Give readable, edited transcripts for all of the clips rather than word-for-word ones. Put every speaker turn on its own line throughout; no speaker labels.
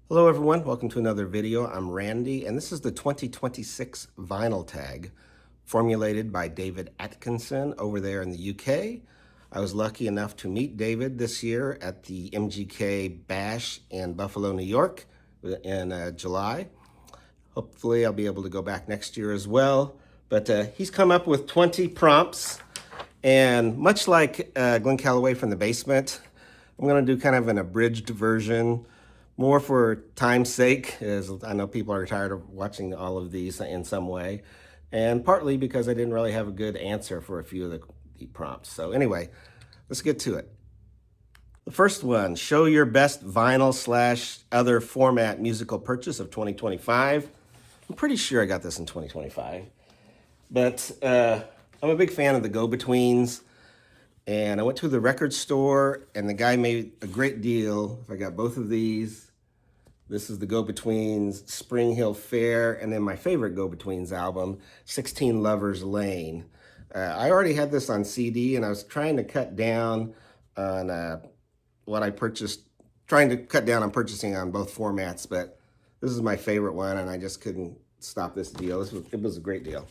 Hello everyone, welcome to another video. I'm Randy and this is the 2026 vinyl tag formulated by David Atkinson over there in the UK. I was lucky enough to meet David this year at the MGK Bash in Buffalo, New York in July. Hopefully I'll be able to go back next year as well. But he's come up with 20 prompts, and much like Glenn Calloway from the Basement, I'm going to do kind of an abridged version, more for time's sake, as I know people are tired of watching all of these in some way, and partly because I didn't really have a good answer for a few of the prompts. So anyway, let's get to it. The first one, show your best vinyl / other format musical purchase of 2025. I'm pretty sure I got this in 2025. But I'm a big fan of the Go-Betweens, and I went to the record store, and the guy made a great deal. If I got both of these, this is the Go-Betweens Spring Hill Fair, and then my favorite Go-Betweens album, 16 Lovers Lane. I already had this on CD, and I was trying to cut down on what I purchased, trying to cut down on purchasing on both formats, but this is my favorite one, and I just couldn't stop this deal. It was a great deal.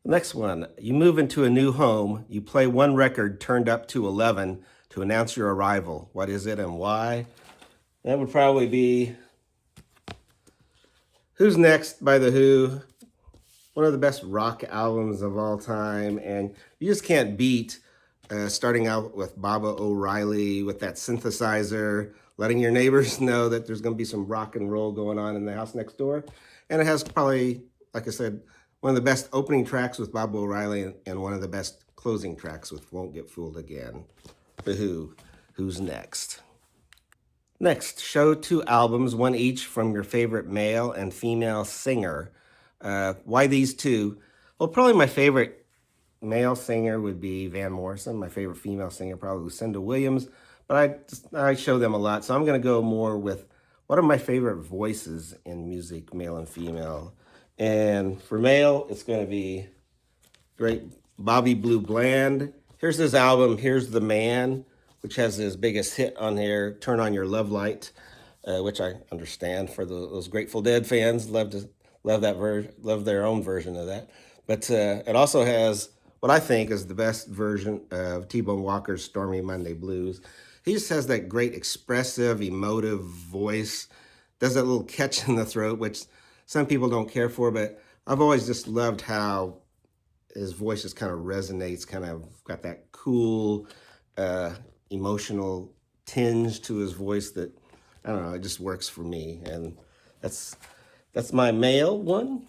Next one, you move into a new home, you play one record turned up to 11 to announce your arrival. What is it and why? That would probably be Who's Next by The Who, one of the best rock albums of all time, and you just can't beat starting out with Baba O'Reilly with that synthesizer, letting your neighbors know that there's going to be some rock and roll going on in the house next door. And it has probably, like I said, one of the best opening tracks with Bob O'Reilly and one of the best closing tracks with Won't Get Fooled Again. The Who, Who's Next? Next, show 2 albums, one each from your favorite male and female singer. Why these 2? Well, probably my favorite male singer would be Van Morrison. My favorite female singer, probably Lucinda Williams. But I show them a lot, so I'm going to go more with what are my favorite voices in music, male and female. And for male, it's going to be great Bobby Blue Bland. Here's his album, Here's the Man, which has his biggest hit on here, Turn on Your Love Light, which I understand for those Grateful Dead fans. Love their own version of that. But it also has what I think is the best version of T-Bone Walker's Stormy Monday Blues. He just has that great expressive, emotive voice, does that little catch in the throat, which some people don't care for, but I've always just loved how his voice just kind of resonates, kind of got that cool, emotional tinge to his voice that, I don't know, it just works for me. And that's my male one.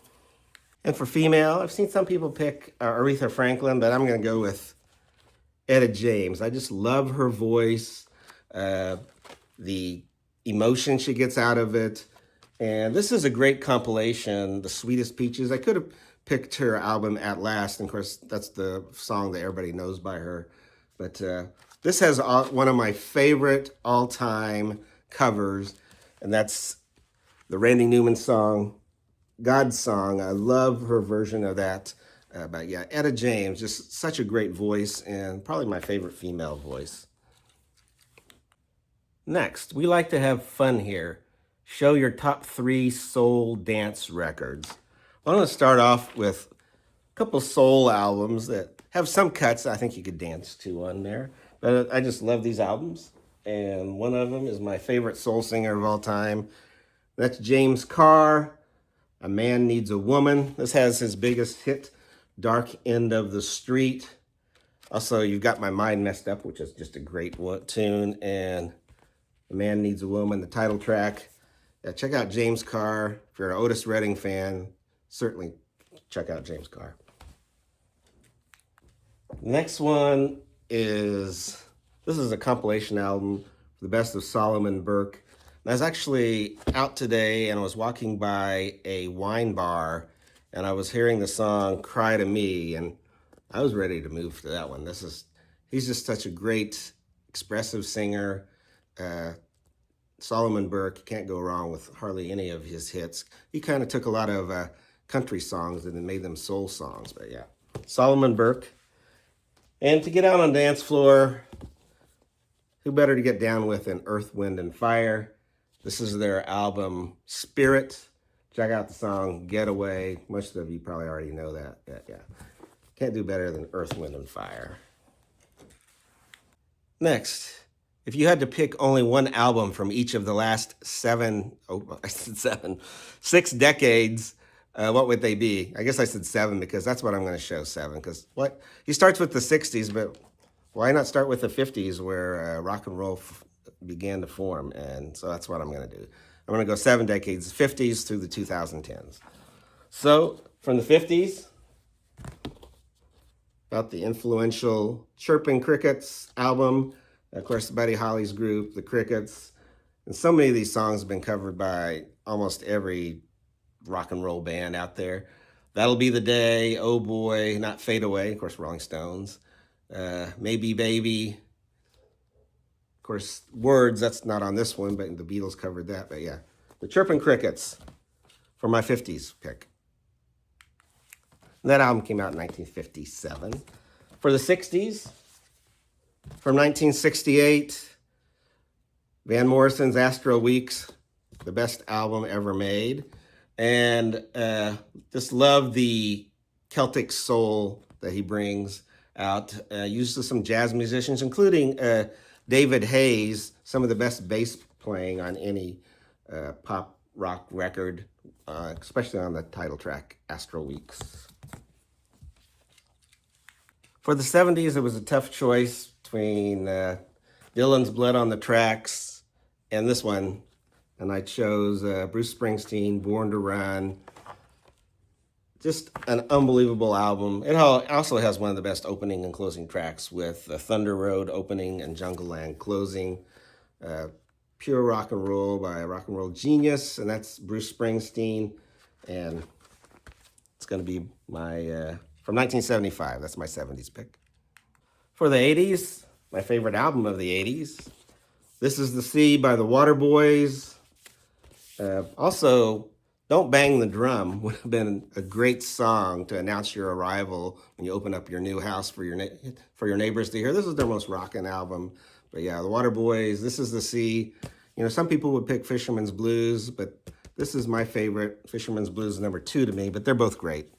And for female, I've seen some people pick Aretha Franklin, but I'm going to go with Etta James. I just love her voice, the emotion she gets out of it. And this is a great compilation, The Sweetest Peaches. I could have picked her album At Last, and of course, that's the song that everybody knows by her. But this has one of my favorite all-time covers, and that's the Randy Newman song, God's Song. I love her version of that. But yeah, Etta James, just such a great voice, and probably my favorite female voice. Next, we like to have fun here. Show your top 3 soul dance records. I'm going to start off with a couple soul albums that have some cuts I think you could dance to on there. But I just love these albums. And one of them is my favorite soul singer of all time. That's James Carr, A Man Needs a Woman. This has his biggest hit, Dark End of the Street. Also, You've Got My Mind Messed Up, which is just a great tune. And A Man Needs a Woman, the title track. Yeah, check out James Carr. If you're an Otis Redding fan, certainly check out James Carr. Next one is, this is a compilation album, The Best of Solomon Burke. And I was actually out today and I was walking by a wine bar and I was hearing the song Cry to Me, and I was ready to move to that one. He's just such a great, expressive singer. Solomon Burke, you can't go wrong with hardly any of his hits. He kind of took a lot of country songs and then made them soul songs, but yeah. Solomon Burke. And to get out on the dance floor, who better to get down with than Earth, Wind, and Fire? This is their album Spirit. Check out the song Getaway. Most of you probably already know that. Yeah. Can't do better than Earth, Wind, and Fire. Next, if you had to pick only one album from each of the last six decades, what would they be? I guess I said seven because that's what I'm going to show, seven. Because what he starts with the 60s, but why not start with the 50s where rock and roll began to form? And so that's what I'm going to do. I'm going to go 7 decades, 50s through the 2010s. So from the 50s, about the influential Chirping Crickets album, of course, Buddy Holly's group, the Crickets. And so many of these songs have been covered by almost every rock and roll band out there. That'll Be the Day, Oh Boy, Not Fade Away, of course, Rolling Stones. Maybe Baby. Of course, Words, that's not on this one, but the Beatles covered that. But yeah, the Chirping Crickets for my 50s pick. That album came out in 1957. For the 60s, from 1968, Van Morrison's Astro Weeks, the best album ever made. And just love the Celtic soul that he brings out. Uses some jazz musicians, including David Hayes, some of the best bass playing on any pop rock record, especially on the title track, Astro Weeks. For the 70s, it was a tough choice between Dylan's Blood on the Tracks and this one. And I chose Bruce Springsteen, Born to Run. Just an unbelievable album. It also has one of the best opening and closing tracks with Thunder Road opening and Jungle Land closing. Pure rock and roll by a rock and roll genius, and that's Bruce Springsteen. And it's going to be my... from 1975, that's my 70s pick. For the 80s, my favorite album of the 80s, This Is the Sea by the Waterboys. Also, Don't Bang the Drum would have been a great song to announce your arrival when you open up your new house for your neighbors to hear. This is their most rockin' album. But yeah, the Waterboys, This Is the Sea. You know, some people would pick Fisherman's Blues, but this is my favorite. Fisherman's Blues is number 2 to me, but they're both great.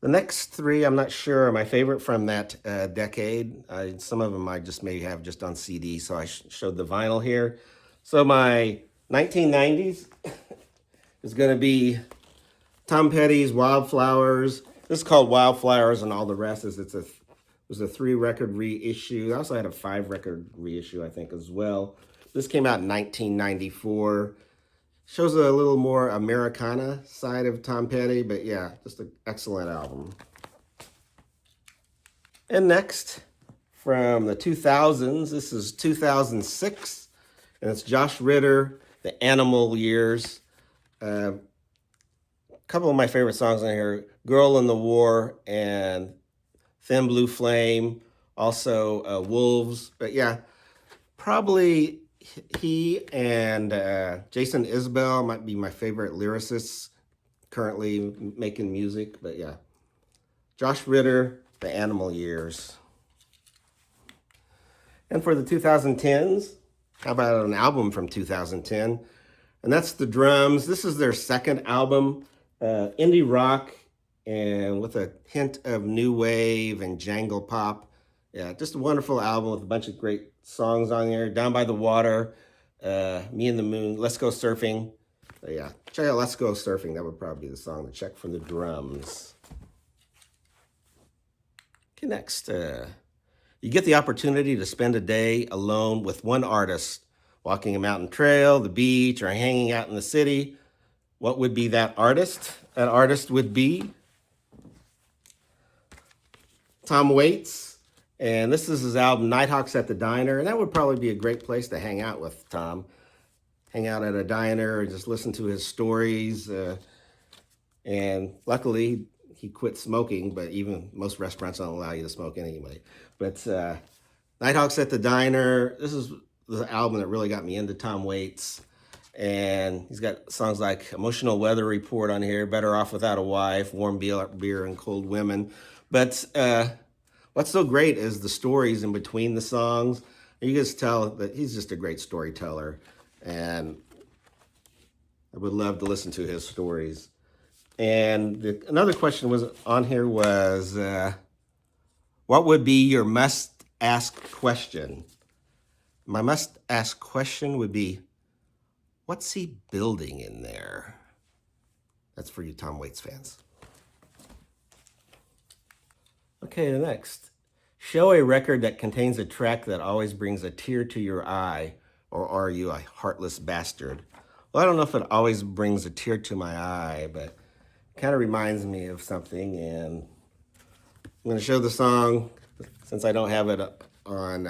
The next 3, I'm not sure, are my favorite from that decade. Some of them I just may have just on CD, so I showed the vinyl here. So my 1990s is going to be Tom Petty's Wildflowers. This is called Wildflowers, and all the rest is it was a 3-record reissue. I also had a 5-record reissue, I think, as well. This came out in 1994. Shows a little more Americana side of Tom Petty, but yeah, just an excellent album. And next, from the 2000s, this is 2006, and it's Josh Ritter, The Animal Years. A couple of my favorite songs on here, Girl in the War and Thin Blue Flame, also Wolves. But yeah, probably he and Jason Isbell might be my favorite lyricists currently making music. But yeah, Josh Ritter, The Animal Years. And for the 2010s, how about an album from 2010? And that's The Drums. This is their second album, indie rock, and with a hint of new wave and jangle pop. Yeah, just a wonderful album with a bunch of great songs on there. Down by the Water, Me and the Moon, Let's Go Surfing. Yeah, check out Let's Go Surfing. That would probably be the song to check for The Drums. Okay, next. You get the opportunity to spend a day alone with one artist, walking a mountain trail, the beach, or hanging out in the city. What would be that artist? That artist would be Tom Waits. And this is his album, Nighthawks at the Diner. And that would probably be a great place to hang out with Tom. Hang out at a diner and just listen to his stories. And luckily, he quit smoking, but even most restaurants don't allow you to smoke anyway. But Nighthawks at the Diner, this is the album that really got me into Tom Waits. And he's got songs like Emotional Weather Report on here, Better Off Without a Wife, Warm Beer and Cold Women. But what's so great is the stories in between the songs. You just tell that he's just a great storyteller. and I would love to listen to his stories. And another question was on here was, what would be your must-ask question? My must-ask question would be, what's he building in there? That's for you Tom Waits fans. Okay, the next. Show a record that contains a track that always brings a tear to your eye, or are you a heartless bastard? Well, I don't know if it always brings a tear to my eye, but it kind of reminds me of something, and I'm going to show the song since I don't have it on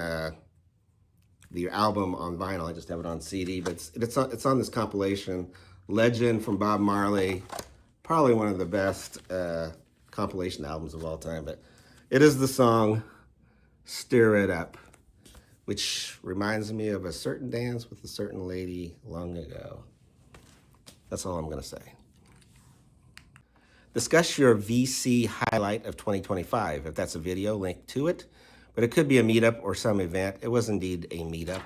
the album on vinyl. I just have it on CD, but it's on this compilation, Legend from Bob Marley, probably one of the best compilation albums of all time, but it is the song Stir It Up, which reminds me of a certain dance with a certain lady long ago. That's all I'm going to say. Discuss your VC highlight of 2025. If that's a video, link to it. But it could be a meetup or some event. It was indeed a meetup.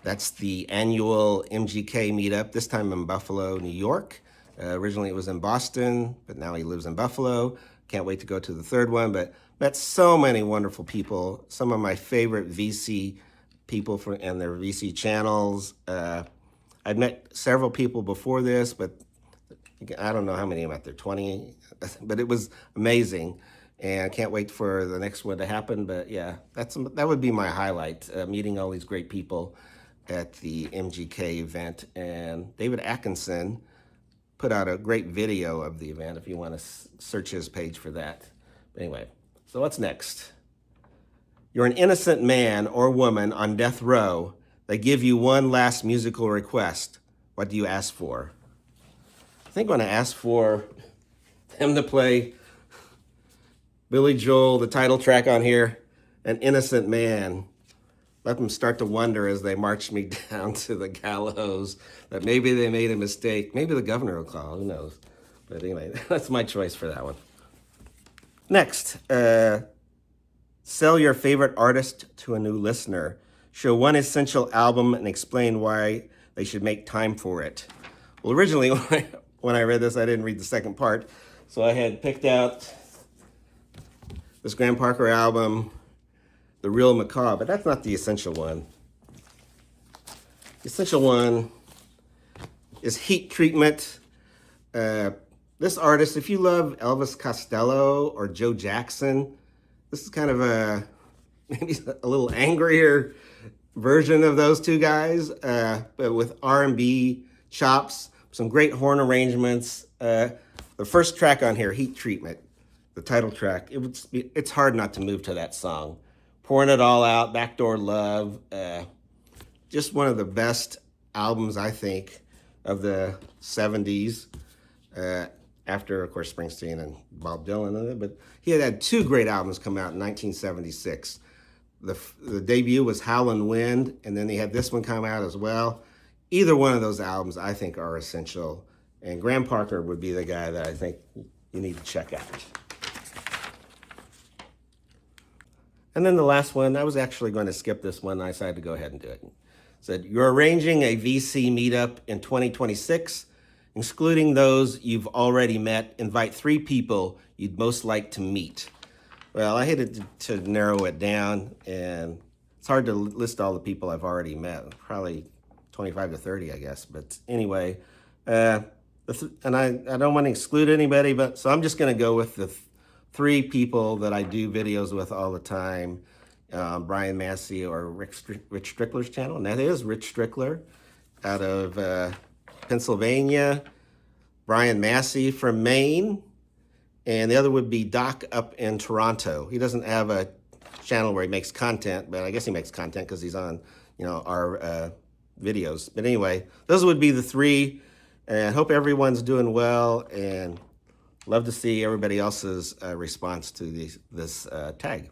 That's the annual MGK meetup, this time in Buffalo, New York. Originally it was in Boston, but now he lives in Buffalo. Can't wait to go to the third one, but met so many wonderful people. Some of my favorite VC people and their VC channels. I'd met several people before this, but I don't know how many I met there, 20, but it was amazing. And I can't wait for the next one to happen. But yeah, that would be my highlight, meeting all these great people at the MGK event. And David Atkinson put out a great video of the event if you want to search his page for that. But anyway, so what's next? You're an innocent man or woman on death row. They give you one last musical request. What do you ask for? I think I'm going to ask for them to play Billy Joel, the title track on here, An Innocent Man. Let them start to wonder as they march me down to the gallows that maybe they made a mistake. Maybe the governor will call, who knows. But anyway, that's my choice for that one. Next, sell your favorite artist to a new listener. Show one essential album and explain why they should make time for it. Well, originally when I read this, I didn't read the second part. So I had picked out this Graham Parker album, The Real Macaw, but that's not the essential one. The essential one is Heat Treatment. This artist, if you love Elvis Costello or Joe Jackson, this is kind of maybe a little angrier version of those two guys, but with R&B chops, some great horn arrangements. The first track on here, Heat Treatment, the title track, it's hard not to move to that song. Pouring It All Out, Backdoor Love, just one of the best albums, I think, of the 70s. After, of course, Springsteen and Bob Dylan, but he had two great albums come out in 1976. The debut was Howlin' Wind, and then he had this one come out as well. Either one of those albums, I think, are essential, and Graham Parker would be the guy that I think you need to check out. And then the last one, I was actually going to skip this one, and I decided to go ahead and do it. It said, you're arranging a VC meetup in 2026. Excluding those you've already met, invite 3 people you'd most like to meet. Well, I hated to narrow it down, and it's hard to list all the people I've already met. Probably 25 to 30, I guess. But anyway, and I don't want to exclude anybody, but so I'm just going to go with the 3 people that I do videos with all the time. Brian Massey or Rich Strickler's channel, and that is Rich Strickler out of Pennsylvania, Brian Massey from Maine, and the other would be Doc up in Toronto. He doesn't have a channel where he makes content, but I guess he makes content because he's on, our videos. But anyway, those would be the 3, and hope everyone's doing well, and love to see everybody else's response to this tag.